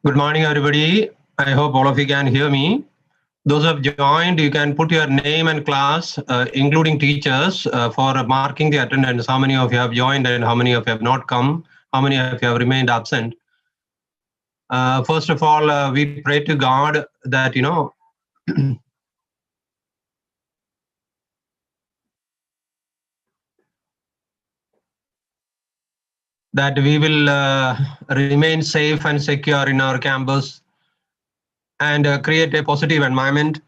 Good morning, everybody. I hope all of you can hear me. Those who have joined, you can put your name and class, including teachers, for marking the attendance. How many of you have joined and how many of you have not come? How many of you have remained absent? First of all, we pray to God that, that we will remain safe and secure in our campus and create a positive environment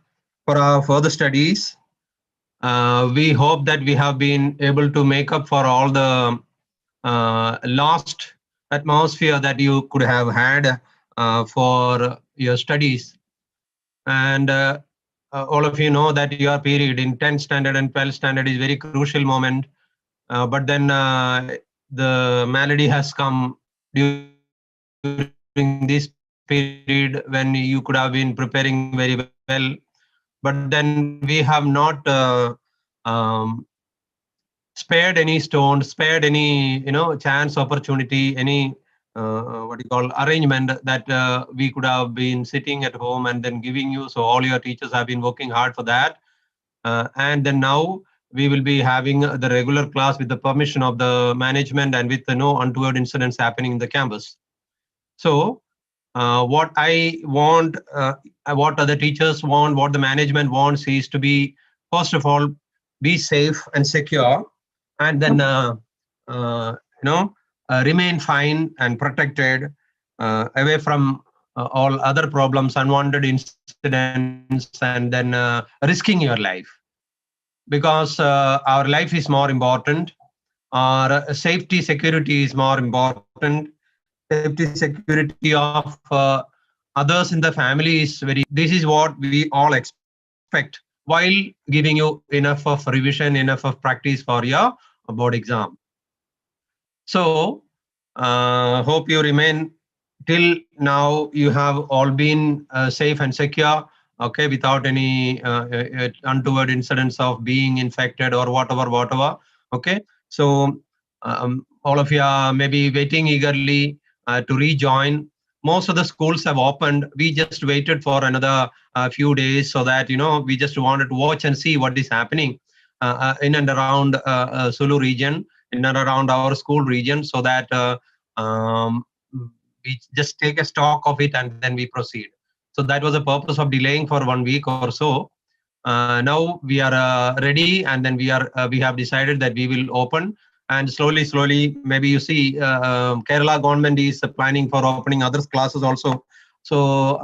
for our further studies. We hope that we have been able to make up for all the lost atmosphere that you could have had for your studies. And all of you know that your period in 10th standard and 12th standard is very crucial moment. But then the malady has come during this period when you could have been preparing very well. But then we have not um, spared any stones, spared any chance, opportunity, any what you call arrangement that we could have been sitting at home and then giving you. So all your teachers have been working hard for that, and then now we will be having the regular class with the permission of the management and with no untoward incidents happening in the campus. So what I want, what other teachers want, what the management wants is to be, first of all, be safe and secure, and then uh, you know remain fine and protected, away from all other problems, unwanted incidents, and then risking your life, because our life is more important. Our safety security is more important. Safety security of others in the family is very important. This is what we all expect while giving you enough of revision, enough of practice for your board exam. So hope you remain till now. You have all been safe and secure, okay, without any untoward incidents of being infected or whatever. Okay, so all of you are maybe waiting eagerly to rejoin. Most of the schools have opened. We just waited for another few days, so that we just wanted to watch and see what is happening in and around Sulu region, in and around our school region, so that um, we just take a stock of it and then we proceed. So that was the purpose of delaying for 1 week or so. Now we are ready, and then we have decided that we will open, and slowly, maybe you see Kerala government is planning for opening other classes also. So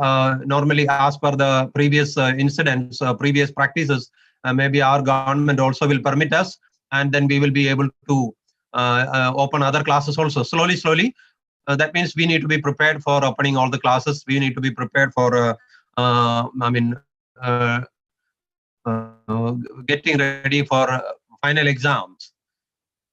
normally, as per the previous incidents, previous practices, maybe our government also will permit us, and then we will be able to open other classes also. Slowly. That means we need to be prepared for opening all the classes. We need to be prepared for, getting ready for final exams.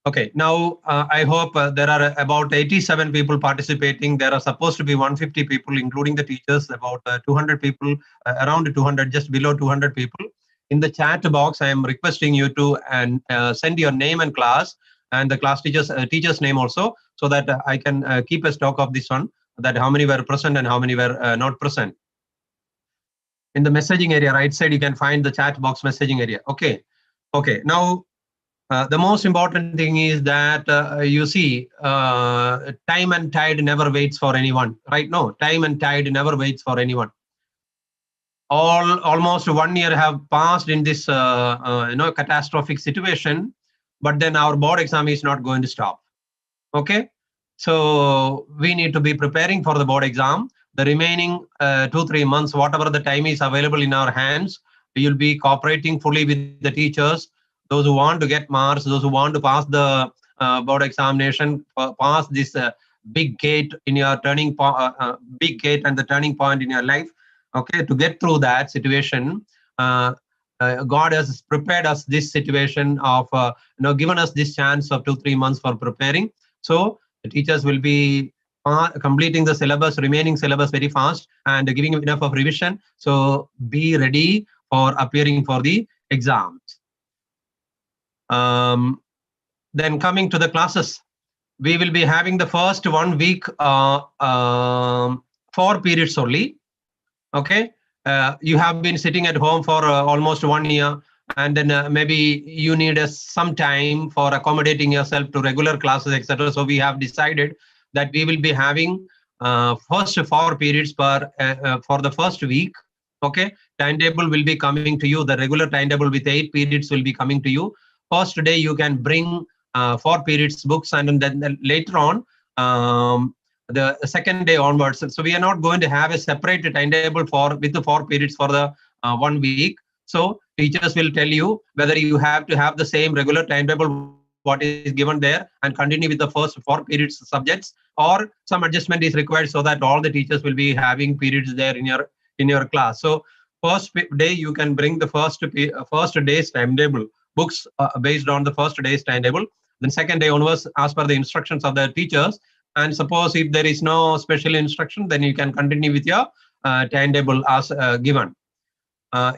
Okay, now I hope there are about 87 people participating. There are supposed to be 150 people, including the teachers, about 200 people, around 200, just below 200 people. In the chat box, I am requesting you to send your name and class, and the class teacher's name also, so that I can keep a stock of this one, that how many were present and how many were not present. In the messaging area, right side, you can find the chat box messaging area. Okay. Now, the most important thing is that you see, time and tide never waits for anyone, right? No, time and tide never waits for anyone. Almost 1 year have passed in this catastrophic situation, but then our board exam is not going to stop. Okay, so we need to be preparing for the board exam. The remaining 2-3 months, whatever the time is available in our hands, we will be cooperating fully with the teachers. Those who want to get marks, those who want to pass the board examination, pass this big gate in your big gate and the turning point in your life. Okay, to get through that situation, God has prepared us this situation of given us this chance of 2-3 months for preparing. So the teachers will be completing the syllabus, remaining syllabus very fast, and giving you enough of revision. So be ready for appearing for the exams. Then coming to the classes, we will be having the first 1 week 4 periods only. Okay, you have been sitting at home for almost 1 year, and then maybe you need some time for accommodating yourself to regular classes, etc. So we have decided that we will be having first 4 periods for the first week. Okay, timetable will be coming to you. The regular timetable with 8 periods will be coming to you. First day you can bring 4 periods books, and then later on, the second day onwards. So we are not going to have a separate timetable with the 4 periods for the 1 week. So teachers will tell you whether you have to have the same regular timetable what is given there and continue with the first 4 periods subjects, or some adjustment is required so that all the teachers will be having periods there in your class. So first day you can bring the first day's timetable books based on the first day's timetable. Then second day onwards, as per the instructions of the teachers. And suppose if there is no special instruction, then you can continue with your timetable as given.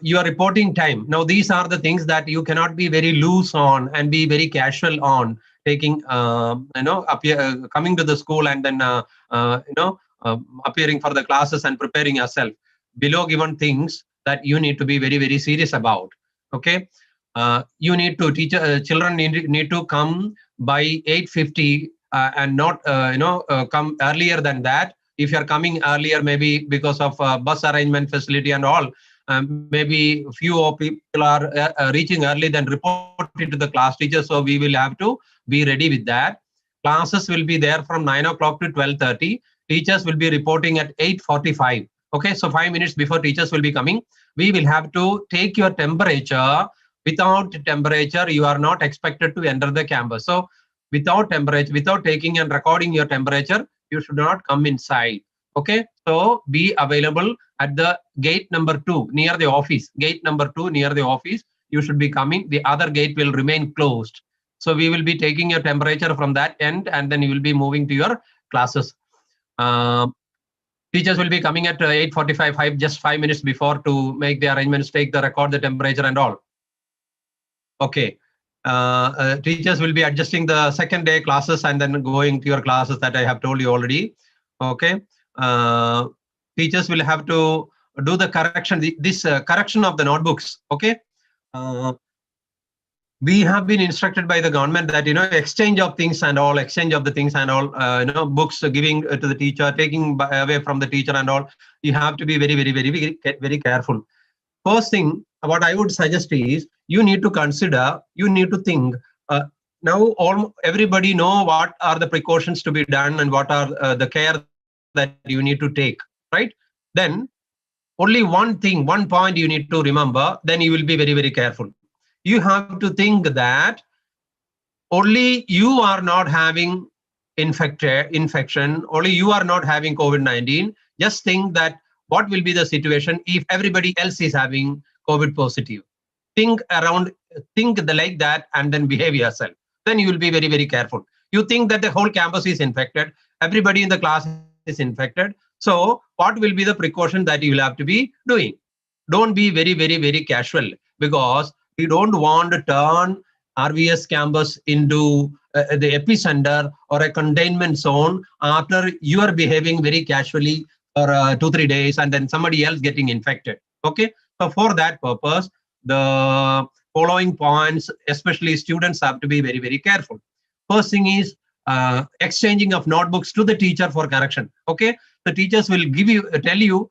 Your reporting time. Now, these are the things that you cannot be very loose on and be very casual on taking, coming to the school and then, appearing for the classes and preparing yourself. Below given things that you need to be very, very serious about. Okay. You need to teach children need to come by 8:50 and not come earlier than that. If you are coming earlier, maybe because of bus arrangement facility and all, maybe few people are reaching early, then report it to the class teacher. So we will have to be ready with that. Classes will be there from 9 o'clock to 12:30. Teachers will be reporting at 8:45. Okay, so 5 minutes before teachers will be coming. We will have to take your temperature. Without temperature, you are not expected to enter the campus. So without temperature, without taking and recording your temperature, you should not come inside. Okay, so be available at the gate number 2 near the office. Gate number 2 near the office, you should be coming. The other gate will remain closed. So we will be taking your temperature from that end, and then you will be moving to your classes. Teachers will be coming at 8:45, just 5 minutes before to make the arrangements, record the temperature and all. Okay. Teachers will be adjusting the second day classes and then going to your classes that I have told you already. Okay. Teachers will have to do the correction, this correction of the notebooks. Okay. We have been instructed by the government that, exchange of things and all, books giving to the teacher, taking away from the teacher and all. You have to be very, very, very, very, very careful. First thing, what I would suggest is you need to consider, you need to think. Now, everybody know what are the precautions to be done and what are the care that you need to take, right? Then only one point you need to remember, then you will be very, very careful. You have to think that only you are not having infection, only you are not having COVID-19. Just think that what will be the situation if everybody else is having COVID positive. Think like that and then behave yourself. Then you will be very, very careful. You think that the whole campus is infected, everybody in the class is infected. So what will be the precaution that you will have to be doing? Don't be very, very, very casual, because we don't want to turn RVS campus into the epicenter or a containment zone after you are behaving very casually for 2-3 days and then somebody else getting infected. Okay, so for that purpose, the following points, especially students, have to be very, very careful. First thing is exchanging of notebooks to the teacher for correction. Okay, the teachers will tell you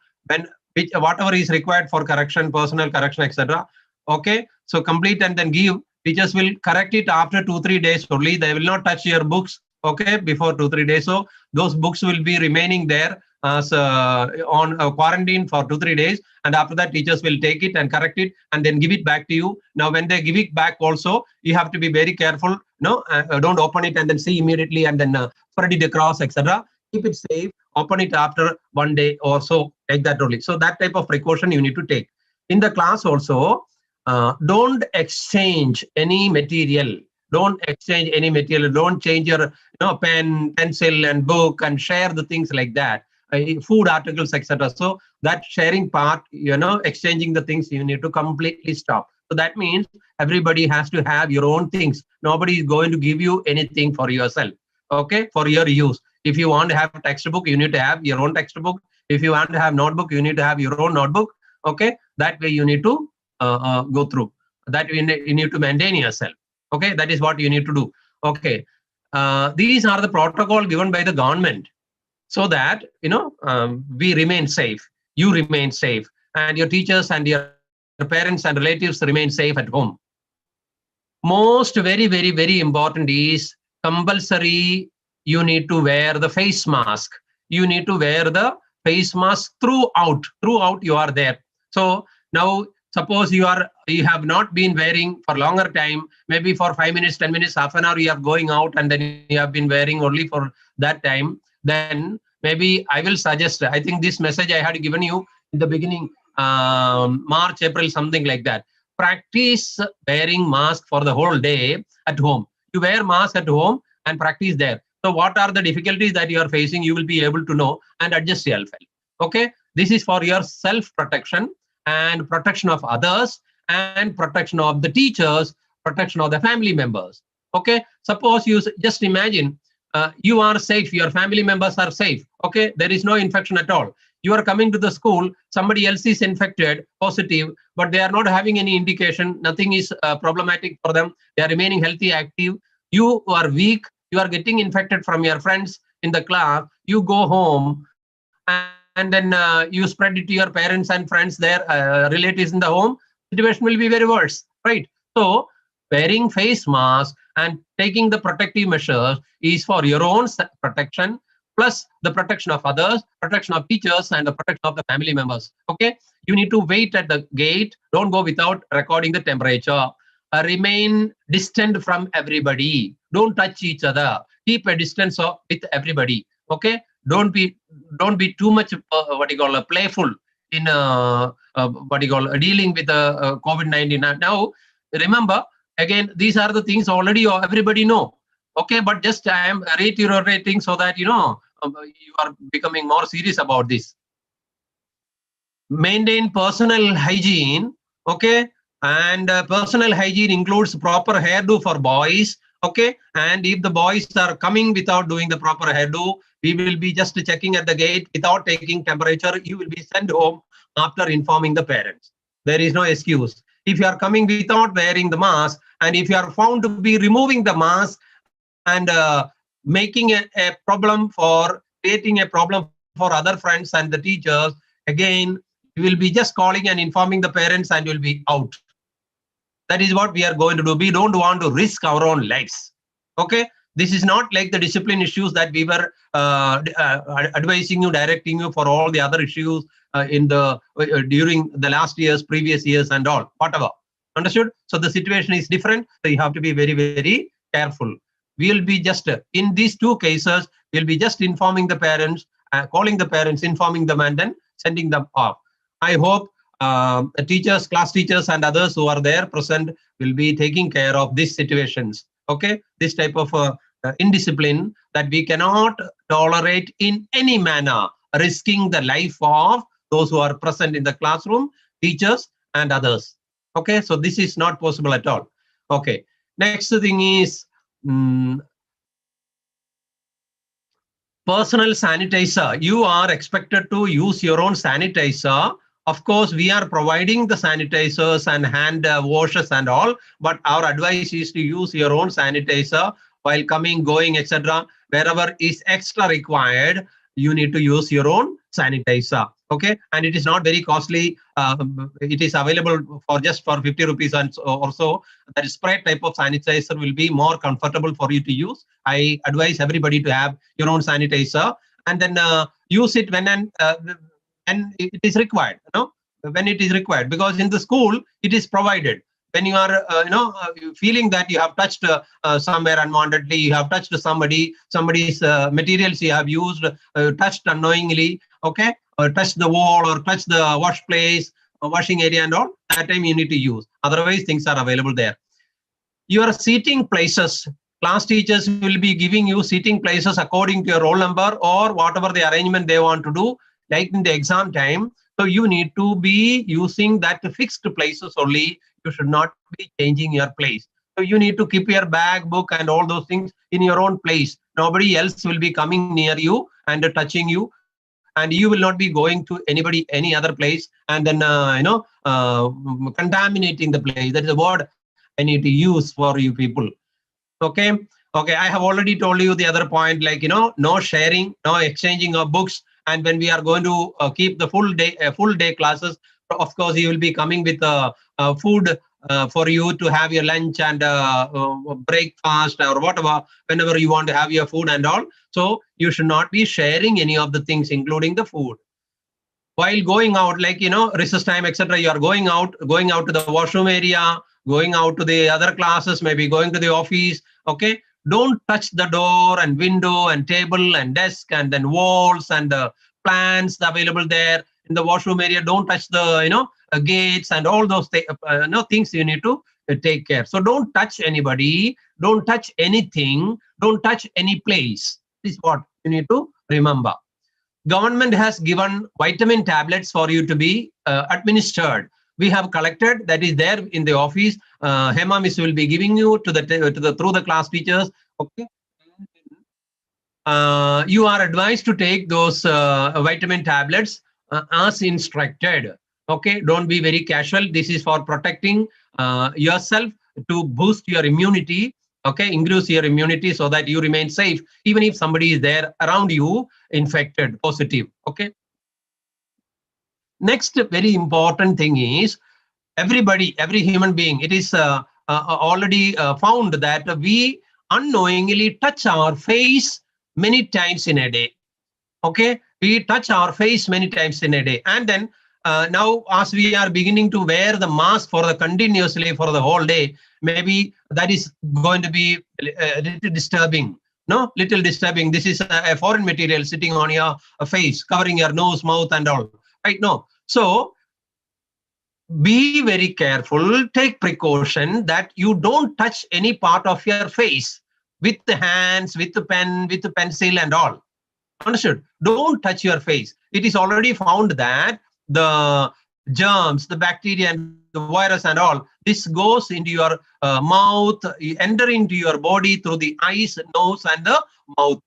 whatever is required for correction, personal correction, etc. Okay, so complete and then give. Teachers will correct it after 2-3 days only. They will not touch your books, okay, before 2-3 days. So those books will be remaining there as on quarantine for 2-3 days, and after that teachers will take it and correct it and then give it back to you. Now when they give it back also, you have to be very careful. No, don't open it and then see immediately and then spread it across, etc. Keep it safe. Open it after 1 day or so, like that only. So that type of precaution you need to take. In the class also, don't exchange any material. Don't exchange any material. Don't change your pen, pencil, and book and share the things like that. Food articles, etc. So that sharing part, exchanging the things, you need to completely stop. So that means everybody has to have your own things. Nobody is going to give you anything for yourself. okay, for your use. If you want to have a textbook, you need to have your own textbook. If you want to have notebook, you need to have your own notebook. Okay, that way you need to go through. That you need to maintain yourself. Okay, that is what you need to do. Okay, these are the protocol given by the government, so that we remain safe. You remain safe, and your teachers and your parents and relatives remain safe at home. Most very important is compulsory. You need to wear the face mask. You need to wear the face mask throughout you are there. So now suppose you have not been wearing for longer time, maybe for 5 minutes, 10 minutes, half an hour you are going out, and then you have been wearing only for that time, then maybe I will suggest, I think this message I had given you in the beginning, March, April, something like that. Practice wearing mask for the whole day at home. You wear mask at home and practice there. So what are the difficulties that you are facing, you will be able to know and adjust yourself. Okay, this is for your self protection and protection of others and protection of the teachers, protection of the family members. Okay, suppose you just imagine you are safe, your family members are safe. Okay, there is no infection at all. You are coming to the school, somebody else is infected, positive, but they are not having any indication, nothing is problematic for them, they are remaining healthy, active. You are weak, you are getting infected from your friends in the class, you go home, and then you spread it to your parents and friends, their relatives in the home, situation will be very worse, right? So wearing face mask and taking the protective measures is for your own protection, plus the protection of others, protection of teachers, and the protection of the family members. Okay, you need to wait at the gate, don't go without recording the temperature. Remain distant from everybody, don't touch each other, keep a distance with everybody. Okay, don't be too much playful in dealing with COVID-19. Now remember, again, these are the things already everybody know. Okay, but just I am reiterating so that you are becoming more serious about this. Maintain personal hygiene. Okay, and personal hygiene includes proper hairdo for boys. Okay, and if the boys are coming without doing the proper hairdo, we will be just checking at the gate without taking temperature. You will be sent home after informing the parents. There is no excuse. If you are coming without wearing the mask, and if you are found to be removing the mask and making a problem creating a problem for other friends and the teachers, again, you will be just calling and informing the parents and you will be out. That is what we are going to do. We don't want to risk our own lives. Okay, this is not like the discipline issues that we were advising you, directing you for all the other issues during the last years, previous years, and all, whatever. Understood? So the situation is different. So you have to be very careful. We will be just in these two cases, we'll be just informing the parents, calling the parents, informing them, and then sending them off. I hope the teachers, class teachers, and others who are there present will be taking care of these situations. Okay, this type of indiscipline that we cannot tolerate in any manner, risking the life of those who are present in the classroom, teachers, and others. Okay, so this is not possible at all. Okay, next thing is personal sanitizer. You are expected to use your own sanitizer. Of course, we are providing the sanitizers and hand washes and all, but our advice is to use your own sanitizer while coming, going, etc. Wherever is extra required, you need to use your own sanitizer. Okay, and it is not very costly. It is available for just for 50 rupees or so. That spray type of sanitizer will be more comfortable for you to use. I advise everybody to have your own sanitizer and then use it when it is required. When it is required, because in the school it is provided. When you are feeling that you have touched somewhere unwantedly, you have touched somebody's materials you have used, touched unknowingly, okay, or touched the wall or touched the wash place, washing area and all, that time you need to use. Otherwise things are available there. Your seating places, class teachers will be giving you seating places according to your roll number or whatever the arrangement they want to do, like in the exam time. So you need to be using that fixed places only. You should not be changing your place. So you need to keep your bag, book, and all those things in your own place. Nobody else will be coming near you and touching you, and you will not be going to anybody, any other place, and then contaminating the place. That is the word I need to use for you people. Okay. Okay, I have already told you the other point, like, no sharing, no exchanging of books. And when we are going to keep the full day classes, of course you will be coming with food for you to have your lunch and breakfast or whatever, whenever you want to have your food and all. So you should not be sharing any of the things, including the food. While going out, like, recess time, etc., you are going out to the washroom area, going out to the other classes, maybe going to the office. Okay, don't touch the door and window and table and desk and then walls and the plants available there in the washroom area. Don't touch the gates and all those things you need to take care. So don't touch anybody, don't touch anything, don't touch any place. This is what you need to remember. Government has given vitamin tablets for you to be administered. We have collected, that is there in the office. Hema Miss will be giving you through the class teachers. Okay. You are advised to take those vitamin tablets as instructed. Okay, don't be very casual. This is for protecting yourself, to boost your immunity. Okay, increase your immunity so that you remain safe, even if somebody is there around you infected, positive. Okay. Next very important thing is, every human being, it is already found that we unknowingly touch our face many times in a day. Okay, we touch our face many times in a day, and then now as we are beginning to wear the mask for the continuously for the whole day, maybe that is going to be a little disturbing. No, little disturbing. This is a foreign material sitting on your face, covering your nose, mouth, and all. Right? No. So be very careful. Take precaution that you don't touch any part of your face with the hands, with the pen, with the pencil, and all. Understood? Don't touch your face. It is already found that the germs, the bacteria, and the virus and all, this goes into your mouth, enter into your body through the eyes, nose, and the mouth.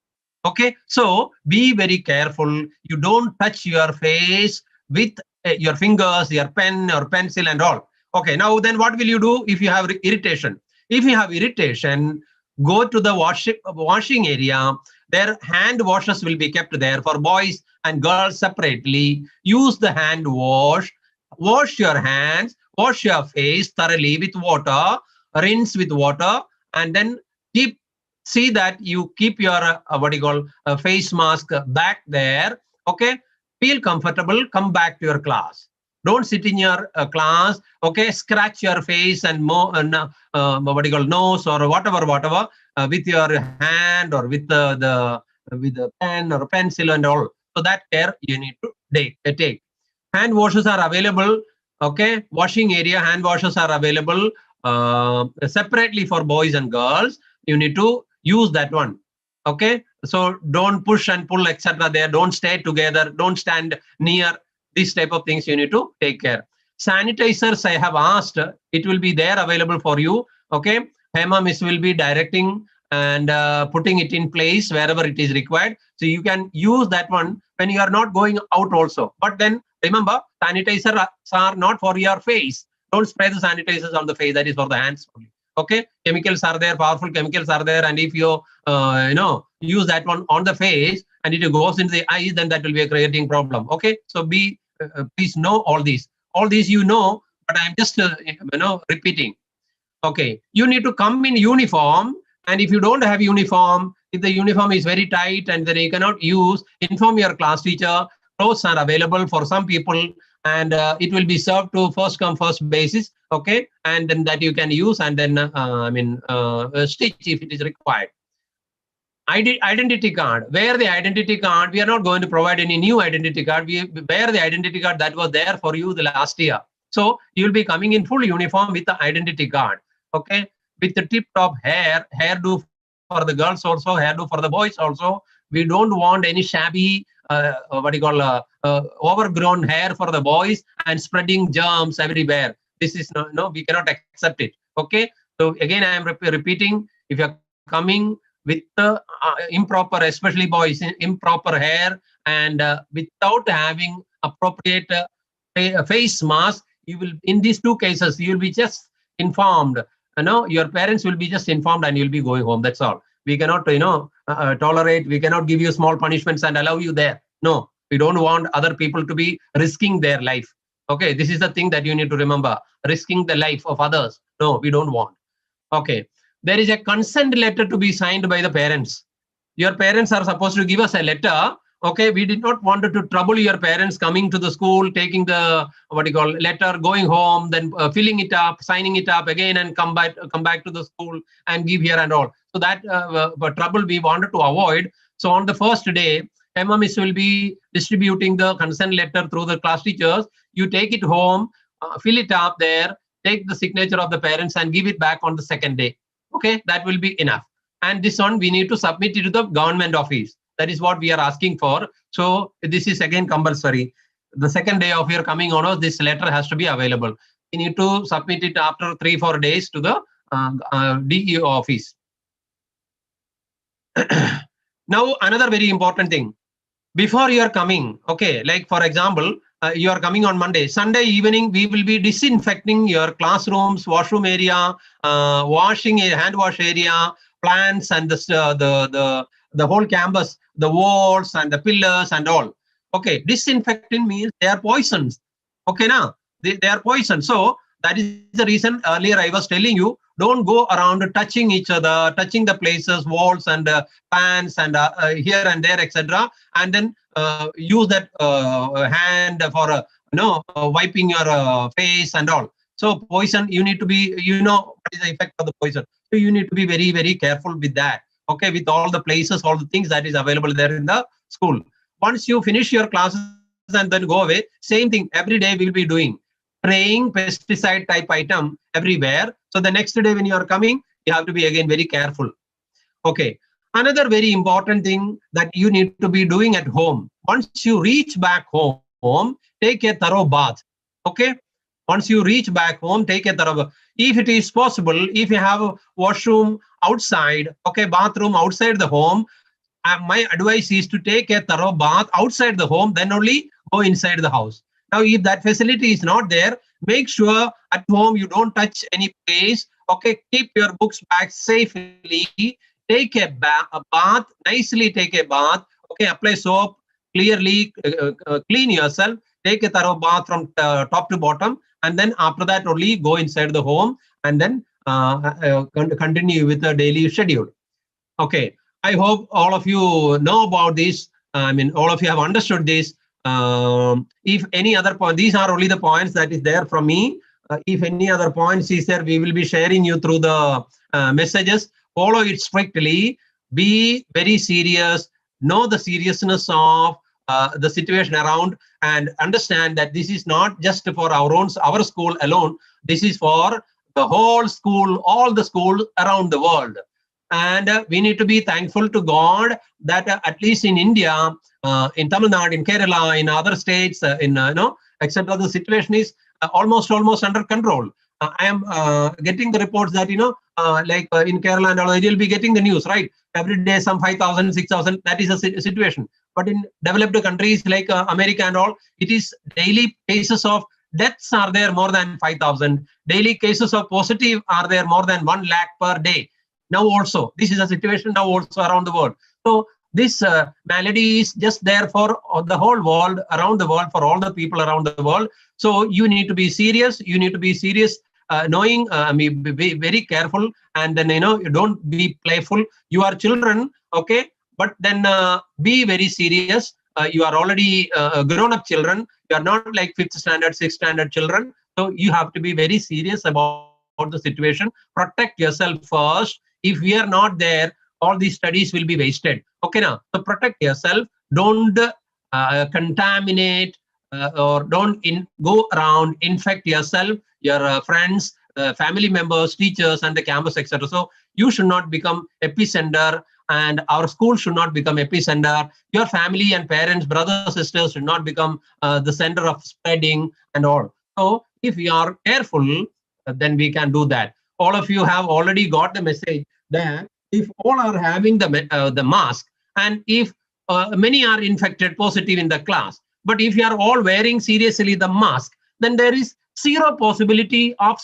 Okay, so be very careful. You don't touch your face with your fingers, your pen or pencil and all. Okay, now then what will you do if you have irritation? If you have irritation, go to the washing area. Their hand washes will be kept there for boys and girls separately. Use the hand wash. Wash your hands, wash your face thoroughly with water, rinse with water, and then see that you keep your face mask back there. Okay, feel comfortable, come back to your class. Don't sit in your class, okay, scratch your face and nose or whatever with your hand or with the pen or pencil and all. So that care you need to take. Hand washes are available. Okay, washing area hand washes are available separately for boys and girls. You need to use that one. Okay, so don't push and pull, etc. there. Don't stay together. Don't stand near. These type of things you need to take care. Sanitizers, I have asked, it will be there available for you. Okay, Hema Miss will be directing and putting it in place wherever it is required. So you can use that one when you are not going out also. But then remember, sanitizers are not for your face. Don't spray the sanitizers on the face. That is for the hands only. Okay, chemicals are there, powerful chemicals are there, and if you use that one on the face and it goes into the eyes, then that will be a creating problem. Okay, so please know all these. All these you know, but I'm just repeating. Okay, you need to come in uniform, and if you don't have uniform, if the uniform is very tight and then you cannot use, inform your class teacher. Clothes are available for some people, and it will be served to first come first basis. Okay, and then that you can use, and then stitch if it is required. Identity card. Wear the identity card. We are not going to provide any new identity card. We wear the identity card that was there for you the last year. So you will be coming in full uniform with the identity card. Okay, with the tip-top hairdo for the girls also, hairdo for the boys also. We don't want any shabby, overgrown hair for the boys and spreading germs everywhere. This is no, we cannot accept it. Okay, so again I am repeating. If you are coming with improper, especially boys, improper hair, and without having appropriate face mask, you will, in these two cases, you will be just informed. Your parents will be just informed, and you'll be going home. That's all. We cannot, tolerate. We cannot give you small punishments and allow you there. No, we don't want other people to be risking their life. Okay, this is the thing that you need to remember. Risking the life of others. No, we don't want. Okay, there is a consent letter to be signed by the parents. Your parents are supposed to give us a letter. Okay, we did not want to trouble your parents coming to the school, taking the letter, going home, then filling it up, signing it up again, and come back to the school and give here and all. So that trouble we wanted to avoid. So on the first day, MMS will be distributing the consent letter through the class teachers. You take it home, fill it up there, take the signature of the parents, and give it back on the second day. Okay, that will be enough. And this one, we need to submit it to the government office. That is what we are asking for. So this is again compulsory. The second day of your coming on, this letter has to be available. You need to submit it after 3-4 days to the DEO office. Now, another very important thing. Before you are coming, okay, like for example, you are coming on Monday. Sunday evening, we will be disinfecting your classrooms, washroom area, washing a hand wash area, plants, and the whole campus, the walls and the pillars and all. Okay, disinfecting means they are poisons. Okay, now they are poisons. So that is the reason earlier I was telling you, don't go around touching each other, touching the places, walls and fans and here and there, etc. And then use that hand for wiping your face and all. So poison, you need to be, what is the effect of the poison. So you need to be very, very careful with that. Okay, with all the places, all the things that is available there in the school. Once you finish your classes and then go away, same thing every day we'll be doing. Spraying pesticide type item everywhere. So the next day when you are coming, you have to be again very careful. Okay. Another very important thing that you need to be doing at home. Once you reach back home, take a thorough bath. Okay. Once you reach back home, take a thorough bath. If it is possible, if you have a washroom outside, okay, bathroom outside the home, my advice is to take a thorough bath outside the home, then only go inside the house. Now, if that facility is not there, make sure at home you don't touch any place. Okay, keep your books back safely. Take a bath, nicely take a bath. Okay, apply soap, clearly clean yourself. Take a thorough bath from top to bottom, and then after that only go inside the home and then continue with the daily schedule. Okay, I hope all of you know about this. I mean, all of you have understood this. If any other point, these are only the points that is there from me. If any other points is there, we will be sharing you through the messages. Follow it strictly. Be very serious. Know the seriousness of the situation around, and understand that this is not just for our school alone. This is for the whole school, all the schools around the world. And we need to be thankful to God that at least in India, in Tamil Nadu, in Kerala, in other states, etc., the situation is almost under control. I am getting the reports that, like in Kerala and all, you'll be getting the news, right? Every day, some 5,000, 6,000, that is a situation. But in developed countries like America and all, it is daily cases of deaths are there more than 5,000. Daily cases of positive are there more than 1 lakh per day. Now also, this is a situation now also around the world. So this malady is just there for the whole world, around the world, for all the people around the world. So you need to be serious. You need to be serious, knowing, be very careful, and then, you don't be playful. You are children, okay? But then be very serious. You are already grown-up children. You are not like 5th standard, 6th standard children. So you have to be very serious about the situation. Protect yourself first. If we are not there, all these studies will be wasted. Okay, now, so protect yourself. Don't contaminate or don't go around, infect yourself, your friends, family members, teachers, and the campus, etc. So you should not become epicenter, and our school should not become epicenter. Your family and parents, brothers, sisters should not become the center of spreading and all. So if we are careful, then we can do that. All of you have already got the message that if all are having the mask, and if many are infected positive in the class, but if you are all wearing seriously the mask, then there is zero possibility of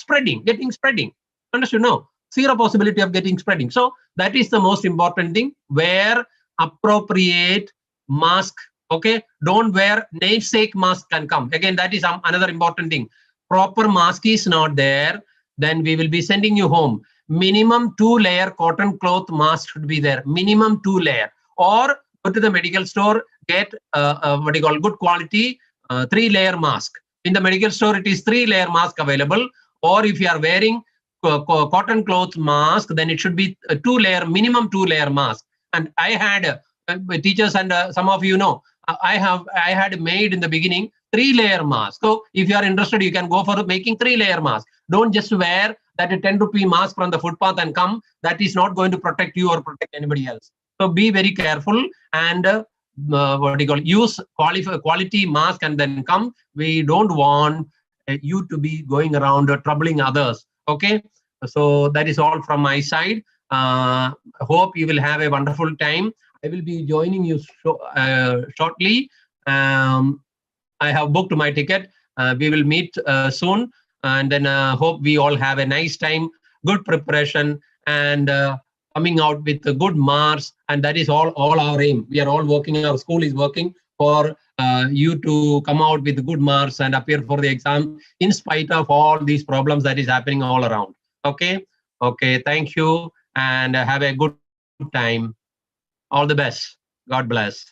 getting spreading. Understood? No, zero possibility of getting spreading. So that is the most important thing. Wear appropriate mask. Okay, don't wear namesake mask can come. Again, that is another important thing. Proper mask is not there, then we will be sending you home. Minimum 2-layer cotton cloth mask should be there. Minimum 2-layer. Or go to the medical store, get what you call good quality 3-layer mask. In the medical store, it is 3-layer mask available. Or if you are wearing cotton cloth mask, then it should be a 2-layer, minimum 2-layer mask. And I had teachers and some of you know, I had made in the beginning 3-layer mask. So if you are interested, you can go for making 3-layer mask. Don't just wear that a 10 rupee mask from the footpath and come. That is not going to protect you or protect anybody else. So be very careful and what do you call, use quality mask and then come. We don't want you to be going around troubling others. Okay, so that is all from my side. Hope you will have a wonderful time. I will be joining you shortly. I have booked my ticket. We will meet soon, and then hope we all have a nice time, good preparation, and coming out with a good marks. And that is all our aim. We are all working. Our school is working for you to come out with good marks and appear for the exam in spite of all these problems that is happening all around. Okay. Thank you, and have a good time. All the best. God bless.